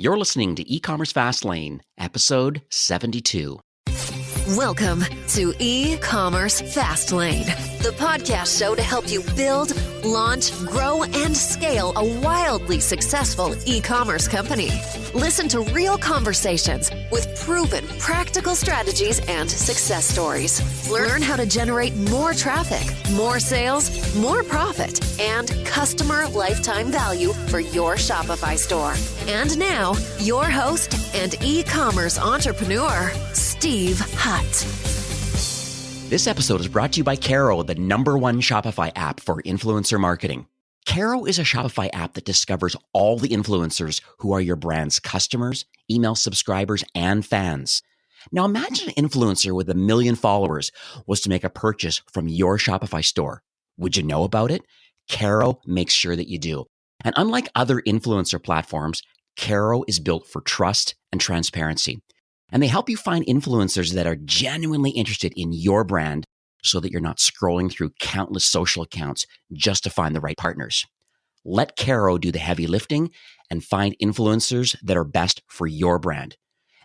You're listening to E-commerce Fastlane, episode 72. Welcome to E-commerce Fastlane, the podcast show to help you build, launch, grow, and scale a wildly successful e-commerce company. Listen to real conversations with proven practical strategies and success stories. Learn how to generate more traffic, more sales, more profit, and customer lifetime value for your Shopify store. And now, your host and e-commerce entrepreneur, Steve Hutt. This episode is brought to you by Caro, the #1 Shopify app for influencer marketing. Caro is a Shopify app that discovers all the influencers who are your brand's customers, email subscribers, and fans. Now imagine an influencer with 1 million followers was to make a purchase from your Shopify store. Would you know about it? Caro makes sure that you do. And unlike other influencer platforms, Caro is built for trust and transparency. And they help you find influencers that are genuinely interested in your brand so that you're not scrolling through countless social accounts just to find the right partners. Let Caro do the heavy lifting and find influencers that are best for your brand.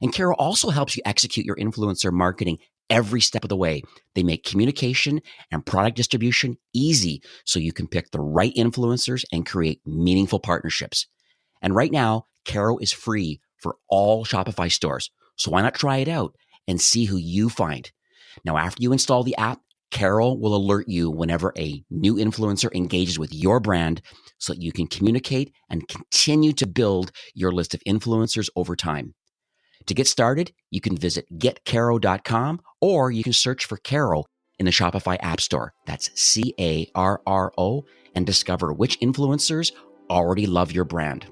And Caro also helps you execute your influencer marketing every step of the way. They make communication and product distribution easy so you can pick the right influencers and create meaningful partnerships. And right now, Caro is free for all Shopify stores. So why not try it out and see who you find? Now, after you install the app, Caro will alert you whenever a new influencer engages with your brand so that you can communicate and continue to build your list of influencers over time. To get started, you can visit getcaro.com or you can search for Caro in the Shopify App Store. That's Carro, and discover which influencers already love your brand.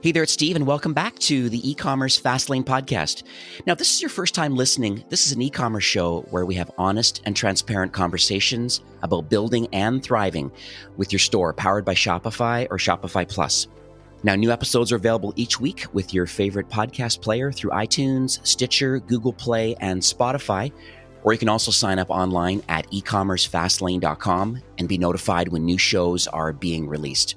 Hey there, it's Steve, and welcome back to the E-commerce Fastlane podcast. Now, if this is your first time listening, this is an e-commerce show where we have honest and transparent conversations about building and thriving with your store powered by Shopify or Shopify Plus. Now, new episodes are available each week with your favorite podcast player through iTunes, Stitcher, Google Play, and Spotify. Or you can also sign up online at ecommercefastlane.com and be notified when new shows are being released.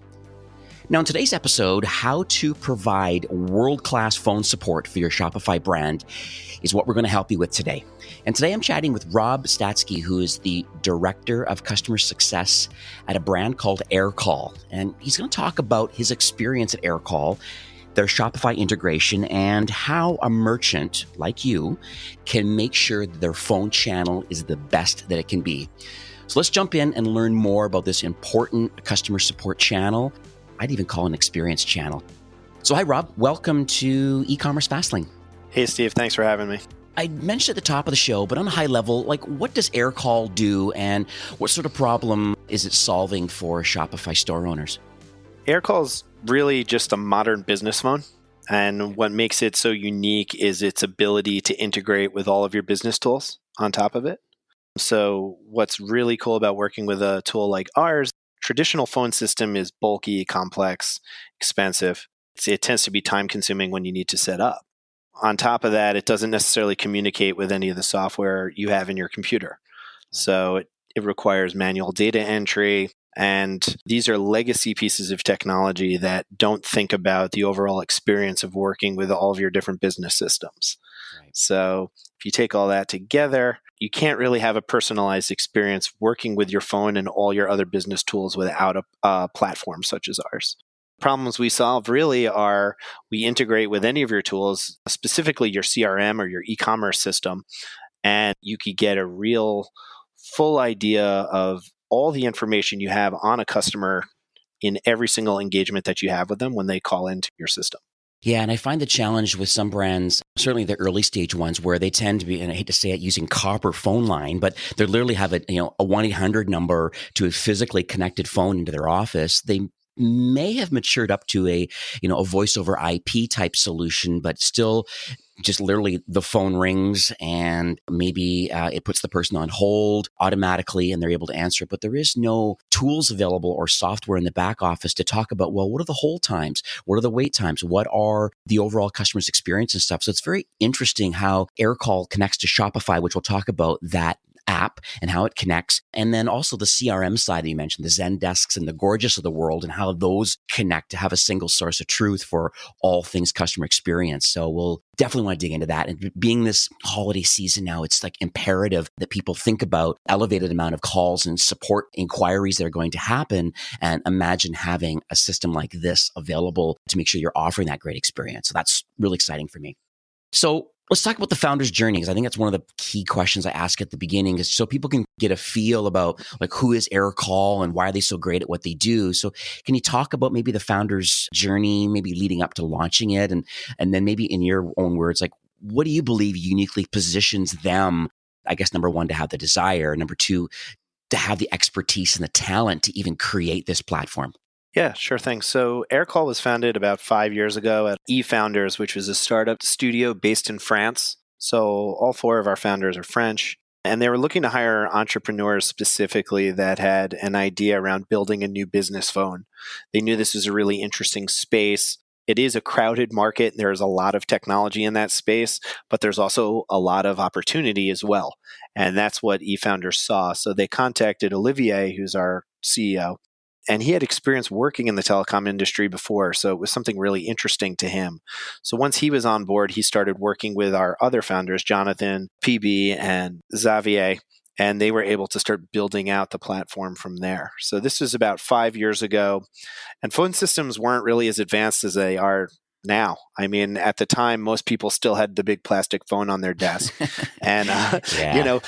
Now, in today's episode, how to provide world-class phone support for your Shopify brand is what we're going to help you with today. And today I'm chatting with Rob Statsky, who is the Director of Customer Success at a brand called AirCall. And he's going to talk about his experience at AirCall, their Shopify integration, and how a merchant like you can make sure that their phone channel is the best that it can be. So let's jump in and learn more about this important customer support channel. I'd even call an experience channel. So hi, Rob. Welcome to E-commerce Fastlane. Hey, Steve. Thanks for having me. I mentioned at the top of the show, but on a high level, what does AirCall do and what sort of problem is it solving for Shopify store owners? AirCall is really just a modern business phone. And what makes it so unique is its ability to integrate with all of your business tools on top of it. So what's really cool about working with a tool like ours, traditional phone system is bulky, complex, expensive. It tends to be time consuming when you need to set up. On top of that, it doesn't necessarily communicate with any of the software you have in your computer. So it requires manual data entry. And these are legacy pieces of technology that don't think about the overall experience of working with all of your different business systems. Right. So if you take all that together, you can't really have a personalized experience working with your phone and all your other business tools without a platform such as ours. Problems we solve really are we integrate with any of your tools, specifically your CRM or your e-commerce system, and you could get a real full idea of all the information you have on a customer in every single engagement that you have with them when they call into your system. Yeah, and I find the challenge with some brands, certainly the early stage ones, where they tend to be, and I hate to say it, using copper phone line, but they literally have a 1-800 number to a physically connected phone into their office. They may have matured up to a voice over IP type solution, but still just literally the phone rings and maybe it puts the person on hold automatically and they're able to answer it. But there is no tools available or software in the back office to talk about, well, what are the hold times? What are the wait times? What are the overall customer's experience and stuff? So it's very interesting how AirCall connects to Shopify, which we'll talk about that app and how it connects. And then also the CRM side that you mentioned, the Zendesks and the Gorgeous of the world and how those connect to have a single source of truth for all things customer experience. So we'll definitely want to dig into that. And being this holiday season now, it's like imperative that people think about elevated amount of calls and support inquiries that are going to happen. And imagine having a system like this available to make sure you're offering that great experience. So that's really exciting for me. So let's talk about the founder's journey, because I think that's one of the key questions I ask at the beginning, is so people can get a feel about like who is Aircall and why are they so great at what they do. So can you talk about maybe the founder's journey, maybe leading up to launching it, and then maybe in your own words, like what do you believe uniquely positions them, I guess, number one, to have the desire, number two, to have the expertise and the talent to even create this platform? Yeah, sure thing. So Aircall was founded about 5 years ago at eFounders, which was a startup studio based in France. So all four of our founders are French. And they were looking to hire entrepreneurs specifically that had an idea around building a new business phone. They knew this was a really interesting space. It is a crowded market. There's a lot of technology in that space, but there's also a lot of opportunity as well. And that's what eFounders saw. So they contacted Olivier, who's our CEO, and he had experience working in the telecom industry before, so it was something really interesting to him. So once he was on board, he started working with our other founders, Jonathan, PB, and Xavier, and they were able to start building out the platform from there. So this was about 5 years ago, and phone systems weren't really as advanced as they are now. I mean, at the time, most people still had the big plastic phone on their desk. And,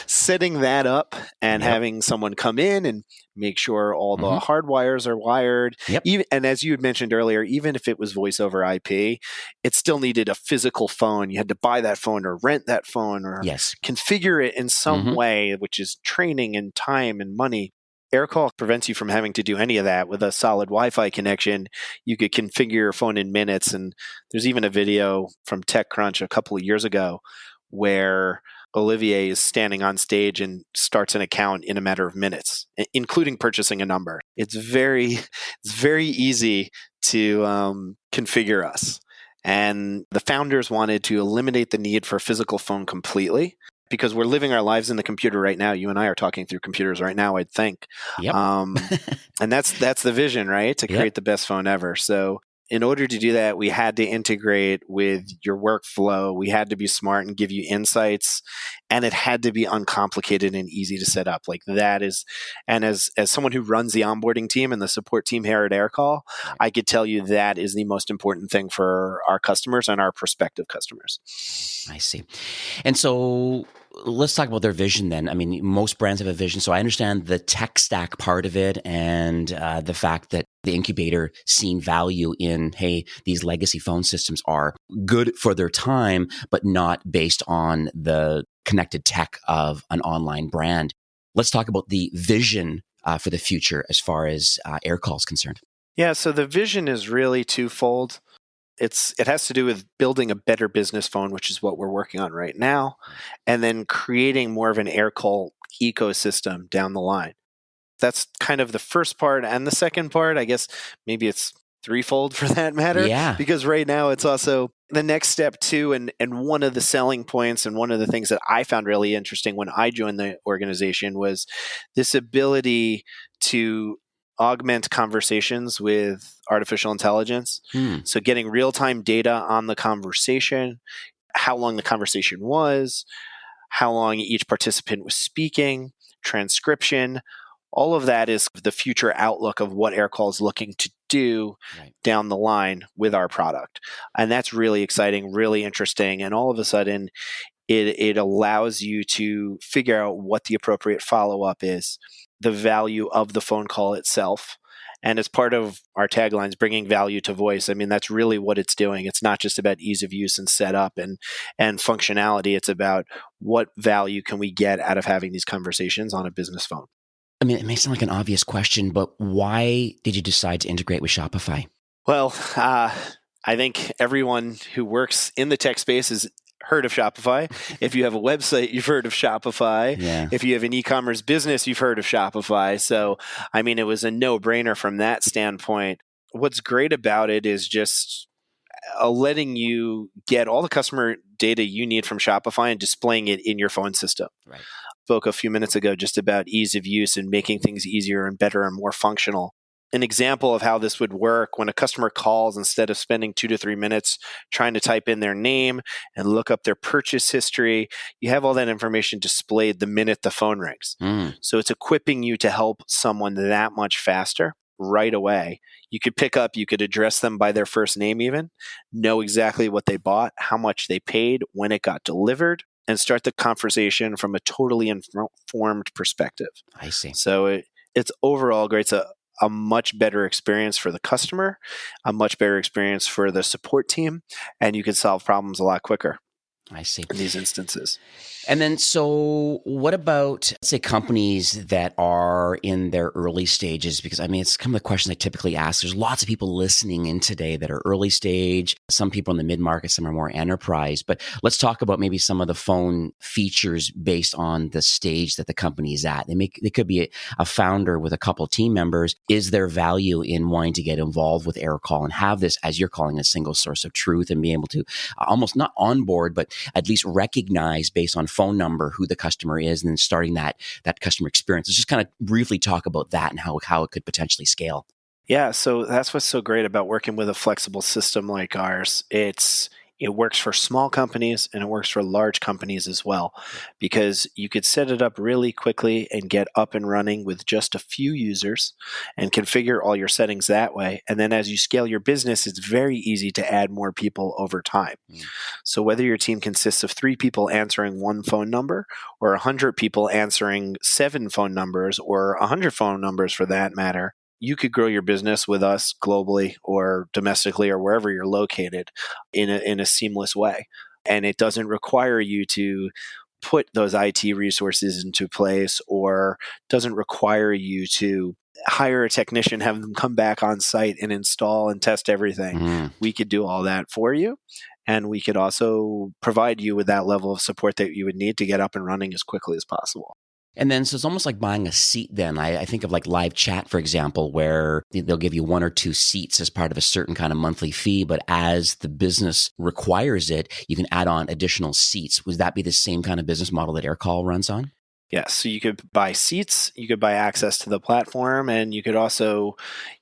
setting that up and having someone come in and make sure all the hard wires are wired. Even, and as you had mentioned earlier, even if it was voice over IP, it still needed a physical phone. You had to buy that phone or rent that phone or configure it in some way, which is training and time and money. Aircall prevents you from having to do any of that. With a solid Wi-Fi connection, you could configure your phone in minutes. And there's even a video from TechCrunch a couple of years ago where Olivier is standing on stage and starts an account in a matter of minutes, including purchasing a number. It's very easy to configure us. And the founders wanted to eliminate the need for a physical phone completely, because we're living our lives in the computer right now. You and I are talking through computers right now, I'd think. And that's the vision, right? To create the best phone ever. So in order to do that, we had to integrate with your workflow. We had to be smart and give you insights, and it had to be uncomplicated and easy to set up. Like that is, and as someone who runs the onboarding team and the support team here at Aircall, I could tell you that is the most important thing for our customers and our prospective customers. I see. And so let's talk about their vision then. I mean, most brands have a vision. So I understand the tech stack part of it and the fact that the incubator seeing value in, hey, these legacy phone systems are good for their time, but not based on the connected tech of an online brand. Let's talk about the vision for the future as far as Aircall is concerned. Yeah, so the vision is really twofold. It has to do with building a better business phone, which is what we're working on right now, and then creating more of an Aircall ecosystem down the line. That's kind of the first part. And the second part, I guess maybe it's threefold for that matter. Yeah. Because right now it's also the next step too. And one of the selling points and one of the things that I found really interesting when I joined the organization was this ability to augment conversations with artificial intelligence. So getting real-time data on the conversation, how long the conversation was, how long each participant was speaking, transcription. All of that is the future outlook of what Aircall is looking to do down the line with our product. And that's really exciting, really interesting. And all of a sudden, it allows you to figure out what the appropriate follow-up is, the value of the phone call itself. And as part of our taglines, bringing value to voice, I mean, that's really what it's doing. It's not just about ease of use and setup and functionality. It's about what value can we get out of having these conversations on a business phone. I mean, it may sound like an obvious question, but why did you decide to integrate with Shopify? Well, I think everyone who works in the tech space has heard of Shopify. If you have a website, you've heard of Shopify. Yeah. If you have an e-commerce business, you've heard of Shopify. So, I mean, it was a no-brainer from that standpoint. What's great about it is just letting you get all the customer data you need from Shopify and displaying it in your phone system. Right. spoke a few minutes ago just about ease of use and making things easier and better and more functional. An example of how this would work: when a customer calls, instead of spending 2 to 3 minutes trying to type in their name and look up their purchase history, you have all that information displayed the minute the phone rings. So it's equipping you to help someone that much faster right away. You could pick up, you could address them by their first name even, know exactly what they bought, how much they paid, when it got delivered, and start the conversation from a totally informed perspective. I see. So it's overall great. It's a much better experience for the customer, a much better experience for the support team, and you can solve problems a lot quicker. I see. In these instances. And then, so what about, say, companies that are in their early stages? Because, I mean, it's kind of the question I typically ask. There's lots of people listening in today that are early stage, some people in the mid-market, some are more enterprise. But let's talk about maybe some of the phone features based on the stage that the company is at. They could be a founder with a couple team members. Is there value in wanting to get involved with AirCall and have this, as you're calling, a single source of truth, and be able to almost not onboard, but at least recognize based on phone number who the customer is, and then starting that customer experience? Let's just kind of briefly talk about that and how it could potentially scale. Yeah, so that's what's so great about working with a flexible system like ours. It works for small companies and it works for large companies as well, because you could set it up really quickly and get up and running with just a few users and configure all your settings that way. And then as you scale your business, it's very easy to add more people over time. So whether your team consists of 3 people answering one phone number, or 100 people answering 7 phone numbers, or 100 phone numbers for that matter, you could grow your business with us globally or domestically or wherever you're located in a seamless way. And it doesn't require you to put those IT resources into place, or doesn't require you to hire a technician, have them come back on site and install and test everything. We could do all that for you. And we could also provide you with that level of support that you would need to get up and running as quickly as possible. And then, so it's almost like buying a seat then. I think of like live chat, for example, where they'll give you 1 or 2 seats as part of a certain kind of monthly fee, but as the business requires it, you can add on additional seats. Would that be the same kind of business model that AirCall runs on? Yes, so you could buy seats, you could buy access to the platform, and you also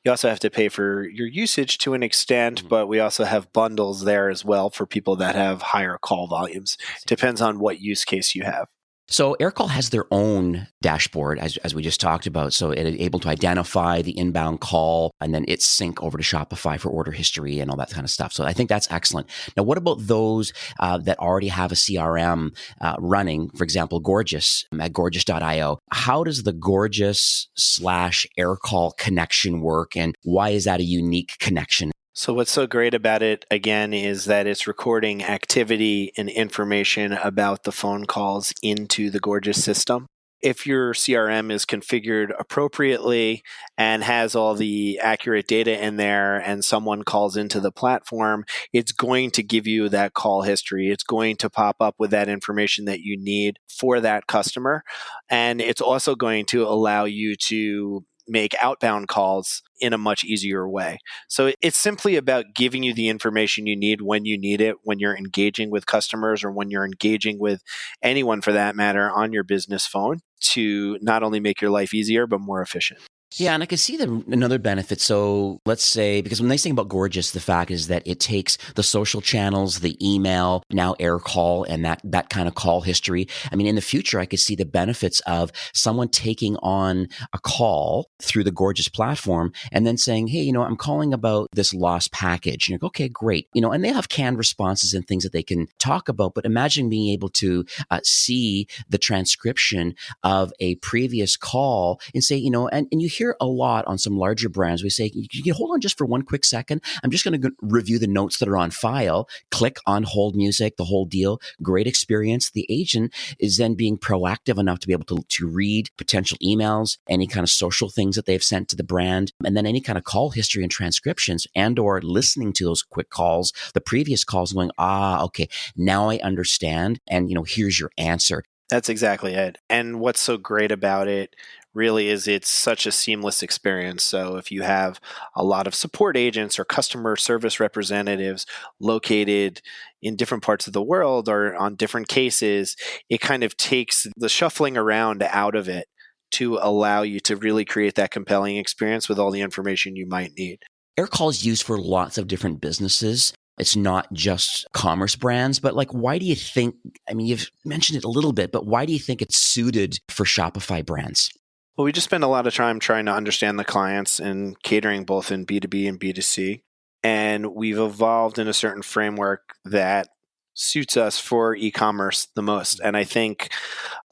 have to pay for your usage to an extent, but we also have bundles there as well for people that have higher call volumes. Depends on what use case you have. So AirCall has their own dashboard, as we just talked about. So it's able to identify the inbound call, and then it's sync over to Shopify for order history and all that kind of stuff. So I think that's excellent. Now, what about those that already have a CRM running? For example, Gorgias at gorgias.io. How does the Gorgias/AirCall connection work, and why is that a unique connection? So what's so great about it, again, is that it's recording activity and information about the phone calls into the Gorgias system. If your CRM is configured appropriately and has all the accurate data in there, and someone calls into the platform, it's going to give you that call history. It's going to pop up with that information that you need for that customer. And it's also going to allow you to make outbound calls in a much easier way. So it's simply about giving you the information you need when you need it, when you're engaging with customers or when you're engaging with anyone for that matter on your business phone, to not only make your life easier, but more efficient. Yeah, and I can see another benefit. So let's say, because when they say about Gorgias, the fact is that it takes the social channels, the email, now AirCall, and that kind of call history. I mean, in the future, I could see the benefits of someone taking on a call through the Gorgias platform and then saying, hey, I'm calling about this lost package. And you're like, okay, great. And they have canned responses and things that they can talk about. But imagine being able to see the transcription of a previous call and say, and you hear a lot on some larger brands. We say, you hold on just for one quick second. I'm just going to review the notes that are on file. Click on hold music, the whole deal. Great experience. The agent is then being proactive enough to be able to read potential emails, any kind of social things that they've sent to the brand, and then any kind of call history and transcriptions, and or listening to those quick calls, the previous calls, going, okay, now I understand. And, here's your answer. That's exactly it. And what's so great about it really is it's such a seamless experience. So if you have a lot of support agents or customer service representatives located in different parts of the world or on different cases, it kind of takes the shuffling around out of it to allow you to really create that compelling experience with all the information you might need. AirCall is used for lots of different businesses. It's not just commerce brands, but like, why do you think, I mean, you've mentioned it a little bit, but why do you think it's suited for Shopify brands? Well, we just spend a lot of time trying to understand the clients and catering both in B2B and B2C. And we've evolved in a certain framework that suits us for e-commerce the most. And I think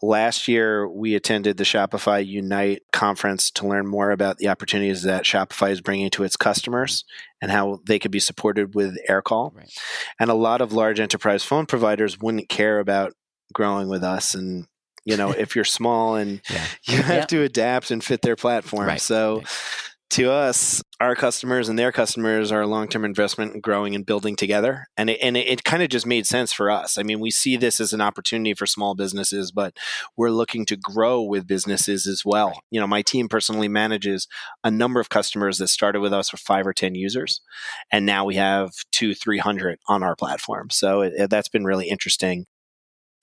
last year we attended the Shopify Unite conference to learn more about the opportunities that Shopify is bringing to its customers and how they could be supported with AirCall. Right. And a lot of large enterprise phone providers wouldn't care about growing with us. And if you're small and you have to adapt and fit their platform. Right. So to us, our customers and their customers are a long-term investment in growing and building together. And it kind of just made sense for us. I mean, we see this as an opportunity for small businesses, but we're looking to grow with businesses as well. Right. My team personally manages a number of customers that started with us with 5 or 10 users. And now we have 200-300 on our platform. So that's been really interesting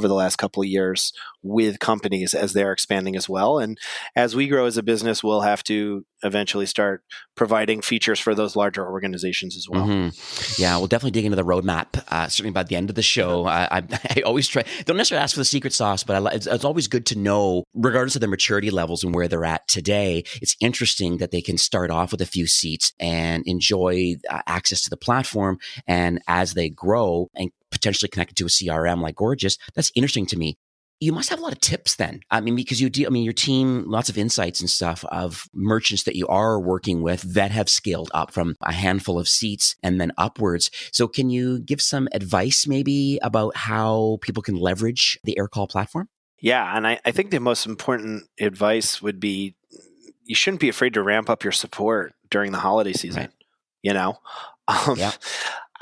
over the last couple of years with companies as they're expanding as well. And as we grow as a business, we'll have to eventually start providing features for those larger organizations as well. Mm-hmm. Yeah, we'll definitely dig into the roadmap, certainly by the end of the show. I always try, don't necessarily ask for the secret sauce, but it's always good to know, regardless of their maturity levels and where they're at today, it's interesting that they can start off with a few seats and enjoy access to the platform. And as they grow and potentially connected to a CRM like Gorgeous, that's interesting to me. You must have a lot of tips then. I mean, because your team, lots of insights and stuff of merchants that you are working with that have scaled up from a handful of seats and then upwards. So can you give some advice maybe about how people can leverage the AirCall platform? Yeah. And I think the most important advice would be you shouldn't be afraid to ramp up your support during the holiday season. Right.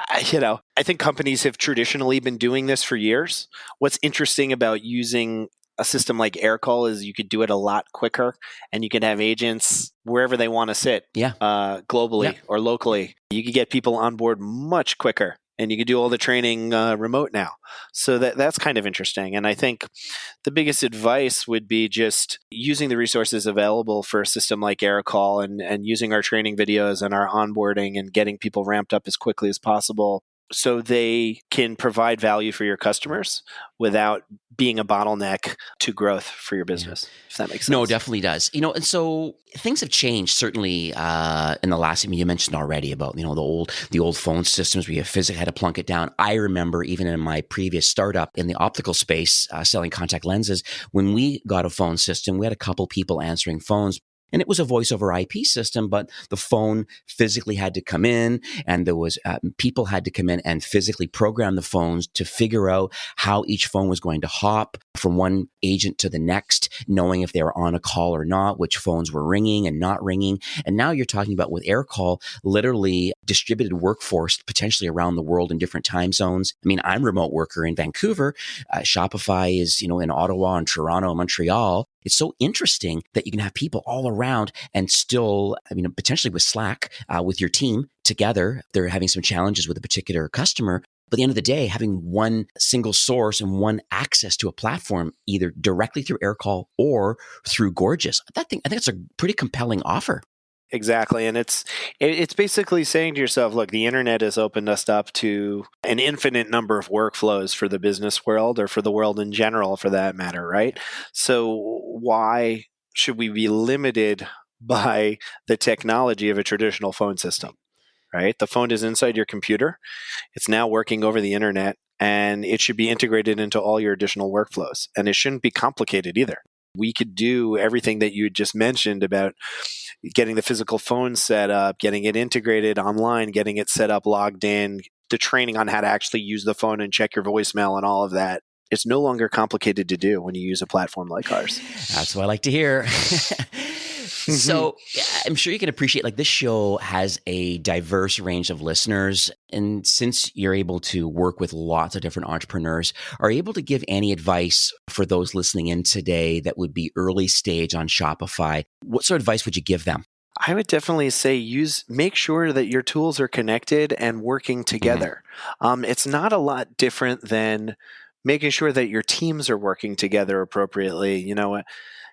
I think companies have traditionally been doing this for years. What's interesting about using a system like AirCall is you could do it a lot quicker and you can have agents wherever they want to sit, globally or locally. You could get people on board much quicker and you could do all the training remote now. So that's kind of interesting. And I think the biggest advice would be just using the resources available for a system like AirCall and using our training videos and our onboarding and getting people ramped up as quickly as possible so they can provide value for your customers without being a bottleneck to growth for your business, if that makes sense. No, it definitely does. And so things have changed certainly in the last, you mentioned already about, the old phone systems where you physically had to plunk it down. I remember even in my previous startup in the optical space, selling contact lenses, when we got a phone system, we had a couple people answering phones. And it was a voice over IP system, but the phone physically had to come in and there was people had to come in and physically program the phones to figure out how each phone was going to hop from one agent to the next, knowing if they were on a call or not, which phones were ringing and not ringing. And now you're talking about with AirCall, literally distributed workforce potentially around the world in different time zones. I mean, I'm a remote worker in Vancouver. Shopify is, in Ottawa and Toronto and Montreal. It's so interesting that you can have people all around and still, potentially with Slack, with your team together, they're having some challenges with a particular customer. But at the end of the day, having one single source and one access to a platform, either directly through AirCall or through Gorgeous, I think it's a pretty compelling offer. Exactly. And it's basically saying to yourself, look, the internet has opened us up to an infinite number of workflows for the business world or for the world in general, for that matter, right? So why should we be limited by the technology of a traditional phone system, right? The phone is inside your computer. It's now working over the internet, and it should be integrated into all your additional workflows. And it shouldn't be complicated either. We could do everything that you just mentioned about getting the physical phone set up, getting it integrated online, getting it set up, logged in, the training on how to actually use the phone and check your voicemail and all of that. It's no longer complicated to do when you use a platform like ours. That's what I like to hear. So yeah, I'm sure you can appreciate like this show has a diverse range of listeners. And since you're able to work with lots of different entrepreneurs, are you able to give any advice for those listening in today that would be early stage on Shopify? What sort of advice would you give them? I would definitely say make sure that your tools are connected and working together. It's not a lot different than making sure that your teams are working together appropriately.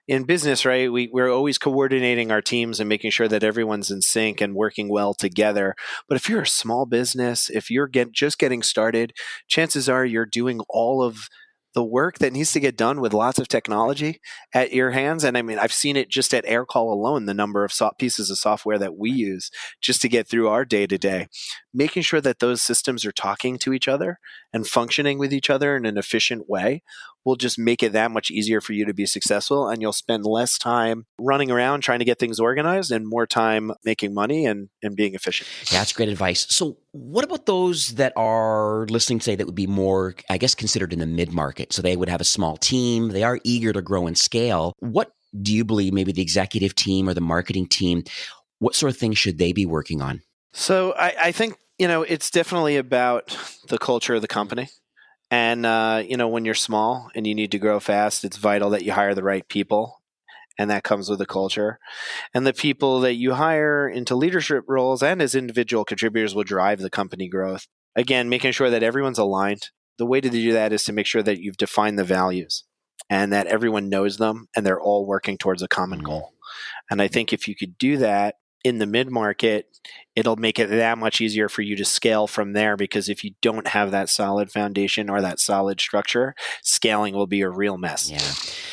In business, right, we're always coordinating our teams and making sure that everyone's in sync and working well together. But if you're a small business, if you're just getting started, chances are you're doing all of the work that needs to get done with lots of technology at your hands. And I mean, I've seen it just at AirCall alone, the number of pieces of software that we use just to get through our day to day. Making sure that those systems are talking to each other and functioning with each other in an efficient way will just make it that much easier for you to be successful. And you'll spend less time running around trying to get things organized and more time making money and being efficient. Yeah, that's great advice. So what about those that are listening today that would be more, I guess, considered in the mid-market? So they would have a small team. They are eager to grow and scale. What do you believe maybe the executive team or the marketing team, what sort of things should they be working on? So I think, it's definitely about the culture of the company. And, when you're small and you need to grow fast, it's vital that you hire the right people. And that comes with the culture. And the people that you hire into leadership roles and as individual contributors will drive the company growth. Again, making sure that everyone's aligned. The way to do that is to make sure that you've defined the values and that everyone knows them and they're all working towards a common goal. And I think if you could do that in the mid-market, it'll make it that much easier for you to scale from there, because if you don't have that solid foundation or that solid structure, scaling will be a real mess. Yeah,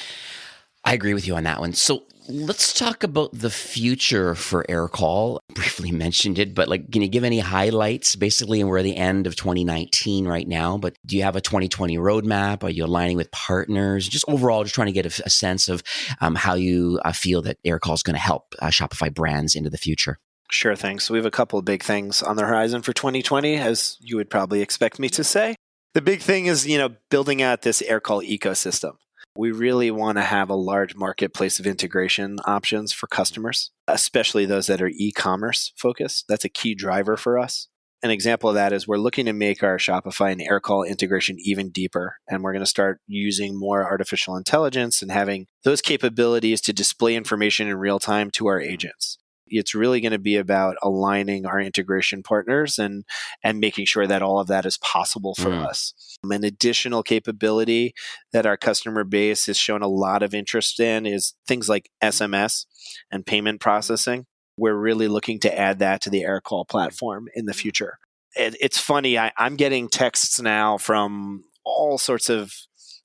I agree with you on that one. So let's talk about the future for AirCall. Briefly mentioned it, but can you give any highlights? Basically, and we're at the end of 2019 right now, but do you have a 2020 roadmap? Are you aligning with partners? Just overall, just trying to get a sense of how you feel that AirCall is going to help Shopify brands into the future. Sure thing. So we have a couple of big things on the horizon for 2020, as you would probably expect me to say. The big thing is, building out this AirCall ecosystem. We really want to have a large marketplace of integration options for customers, especially those that are e-commerce focused. That's a key driver for us. An example of that is we're looking to make our Shopify and AirCall integration even deeper. And we're going to start using more artificial intelligence and having those capabilities to display information in real time to our agents. It's really going to be about aligning our integration partners and making sure that all of that is possible for us. An additional capability that our customer base has shown a lot of interest in is things like SMS and payment processing. We're really looking to add that to the AirCall platform in the future. It's funny, I'm getting texts now from all sorts of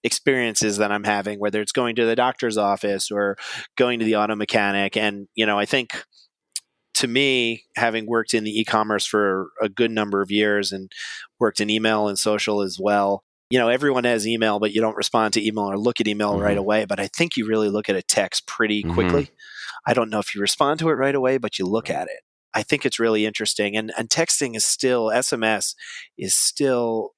experiences that I'm having, whether it's going to the doctor's office or going to the auto mechanic. And, I think, to me, having worked in the e-commerce for a good number of years and worked in email and social as well, everyone has email, but you don't respond to email or look at email right away. But I think you really look at a text pretty quickly. I don't know if you respond to it right away, but you look at it. I think it's really interesting. And texting is still, SMS is still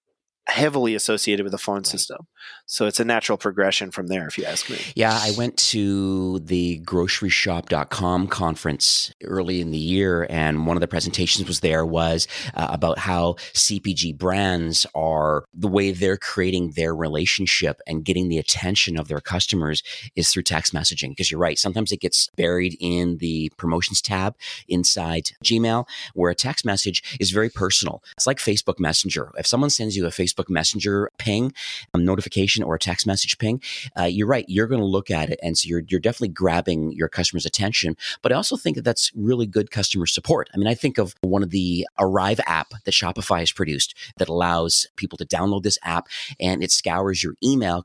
heavily associated with the phone system. So it's a natural progression from there, if you ask me. Yeah, I went to the groceryshop.com conference early in the year, and one of the presentations was about how CPG brands are, the way they're creating their relationship and getting the attention of their customers is through text messaging. Because you're right, sometimes it gets buried in the promotions tab inside Gmail, where a text message is very personal. It's like Facebook Messenger. If someone sends you a Facebook Messenger ping, notification, or a text message ping, you're right, you're going to look at it. And so you're definitely grabbing your customer's attention. But I also think that that's really good customer support. I mean, I think of one of the Arrive app that Shopify has produced that allows people to download this app, and it scours your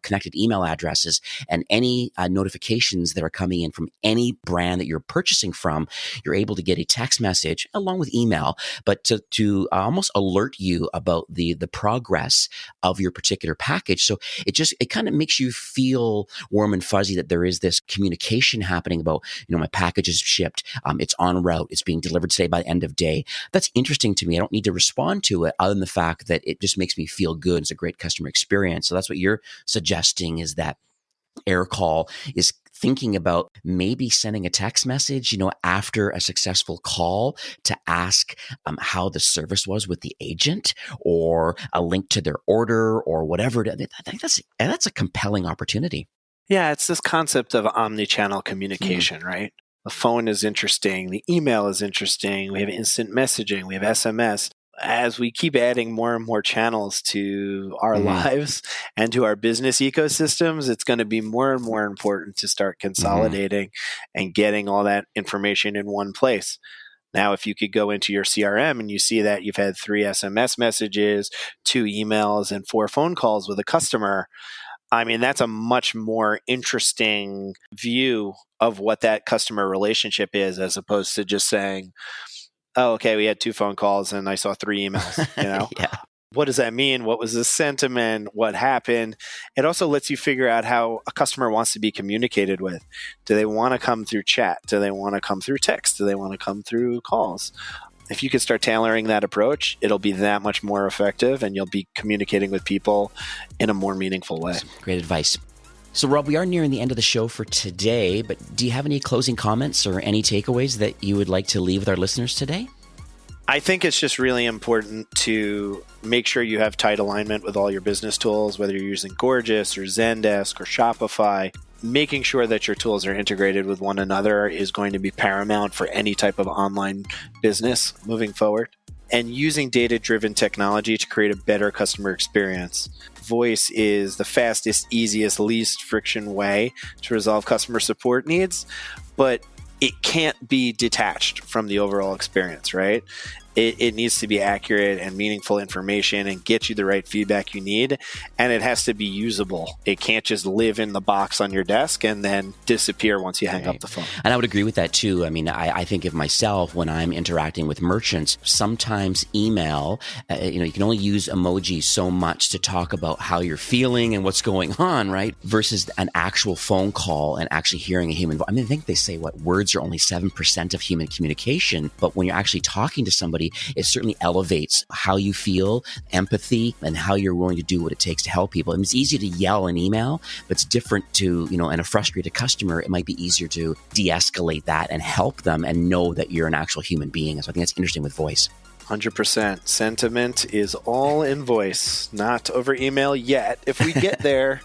connected email addresses, and any notifications that are coming in from any brand that you're purchasing from, you're able to get a text message along with email, but to almost alert you about the progress of your particular package. So it kind of makes you feel warm and fuzzy that there is this communication happening about, my package is shipped, it's en route, it's being delivered today by the end of day. That's interesting to me. I don't need to respond to it other than the fact that it just makes me feel good. It's a great customer experience. So that's what you're suggesting, is that AirCall is thinking about maybe sending a text message, after a successful call to ask how the service was with the agent, or a link to their order, or whatever. I think that's a compelling opportunity. Yeah, it's this concept of omni-channel communication, right? The phone is interesting. The email is interesting. We have instant messaging. We have SMS. As we keep adding more and more channels to our lives and to our business ecosystems, it's going to be more and more important to start consolidating and getting all that information in one place. Now, if you could go into your CRM and you see that you've had 3 SMS messages, 2 emails, and 4 phone calls with a customer, I mean, that's a much more interesting view of what that customer relationship is, as opposed to just saying, oh, okay, we had 2 phone calls and I saw 3 emails, Yeah. What does that mean? What was the sentiment? What happened? It also lets you figure out how a customer wants to be communicated with. Do they want to come through chat? Do they want to come through text? Do they want to come through calls? If you can start tailoring that approach, it'll be that much more effective, and you'll be communicating with people in a more meaningful way. Great advice. So, Rob, we are nearing the end of the show for today, but do you have any closing comments or any takeaways that you would like to leave with our listeners today? I think it's just really important to make sure you have tight alignment with all your business tools, whether you're using Gorgeous or Zendesk or Shopify. Making sure that your tools are integrated with one another is going to be paramount for any type of online business moving forward. And using data-driven technology to create a better customer experience. Voice is the fastest, easiest, least friction way to resolve customer support needs, but it can't be detached from the overall experience, right? It needs to be accurate and meaningful information and get you the right feedback you need. And it has to be usable. It can't just live in the box on your desk and then disappear once you hang up the phone. And I would agree with that too. I mean, I think of myself when I'm interacting with merchants, sometimes email, you can only use emojis so much to talk about how you're feeling and what's going on, right? Versus an actual phone call and actually hearing a human voice. I mean, I think they say words are only 7% of human communication, but when you're actually talking to somebody, it certainly elevates how you feel, empathy, and how you're willing to do what it takes to help people. And it's easy to yell an email, but it's different to, and a frustrated customer, it might be easier to de-escalate that and help them and know that you're an actual human being. So I think that's interesting with voice. 100%. Sentiment is all in voice, not over email yet. If we get there,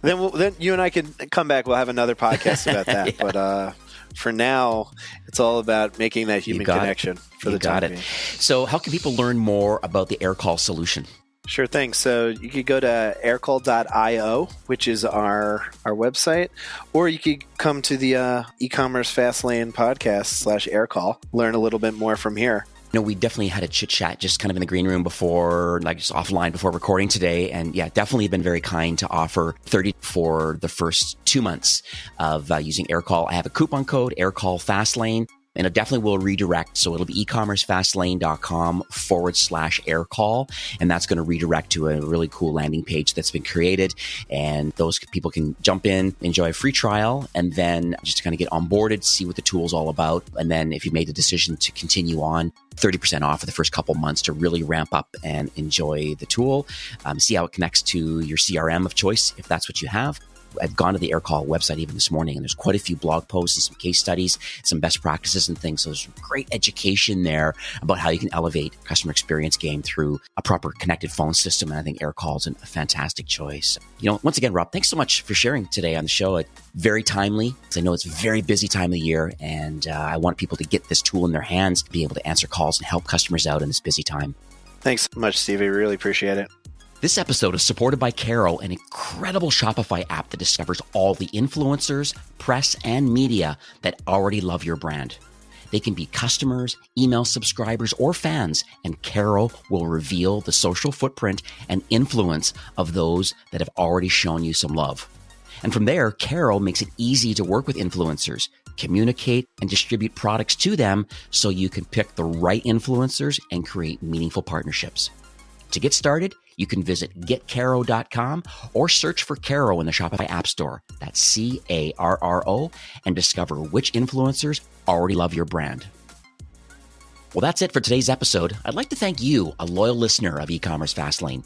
then you and I can come back. We'll have another podcast about that. Yeah. But for now, it's all about making that human connection for the time being. So how can people learn more about the AirCall solution? Sure thing. So you could go to aircall.io, which is our website, or you could come to the e-commerce Fastlane podcast /AirCall, learn a little bit more from here. We definitely had a chit chat just kind of in the green room before, like just offline before recording today. And yeah, definitely been very kind to offer 30 for the first 2 months of using AirCall. I have a coupon code, AirCall Fastlane. And it definitely will redirect. So it'll be ecommercefastlane.com /AirCall. And that's going to redirect to a really cool landing page that's been created. And those people can jump in, enjoy a free trial, and then just kind of get onboarded, see what the tool's all about. And then if you made the decision to continue on, 30% off for the first couple months to really ramp up and enjoy the tool. See how it connects to your CRM of choice, if that's what you have. I've gone to the AirCall website even this morning, and there's quite a few blog posts and some case studies, some best practices and things. So there's great education there about how you can elevate customer experience game through a proper connected phone system. And I think AirCall is a fantastic choice. Once again, Rob, thanks so much for sharing today on the show. It's very timely. I know it's a very busy time of the year, and I want people to get this tool in their hands, be able to answer calls and help customers out in this busy time. Thanks so much, Stevie. Really appreciate it. This episode is supported by Caro, an incredible Shopify app that discovers all the influencers, press, and media that already love your brand. They can be customers, email subscribers, or fans, and Caro will reveal the social footprint and influence of those that have already shown you some love. And from there, Caro makes it easy to work with influencers, communicate, and distribute products to them so you can pick the right influencers and create meaningful partnerships. To get started, you can visit getcaro.com or search for Caro in the Shopify App Store. That's CARRO, and discover which influencers already love your brand. Well, that's it for today's episode. I'd like to thank you, a loyal listener of E-commerce Fastlane.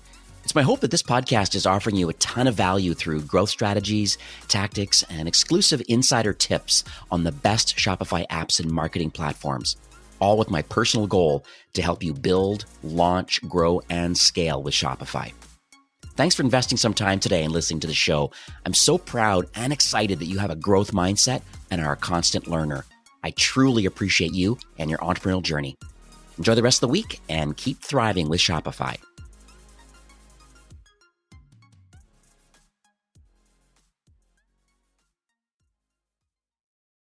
It's my hope that this podcast is offering you a ton of value through growth strategies, tactics, and exclusive insider tips on the best Shopify apps and marketing platforms, all with my personal goal to help you build, launch, grow, and scale with Shopify. Thanks for investing some time today and listening to the show. I'm so proud and excited that you have a growth mindset and are a constant learner. I truly appreciate you and your entrepreneurial journey. Enjoy the rest of the week and keep thriving with Shopify.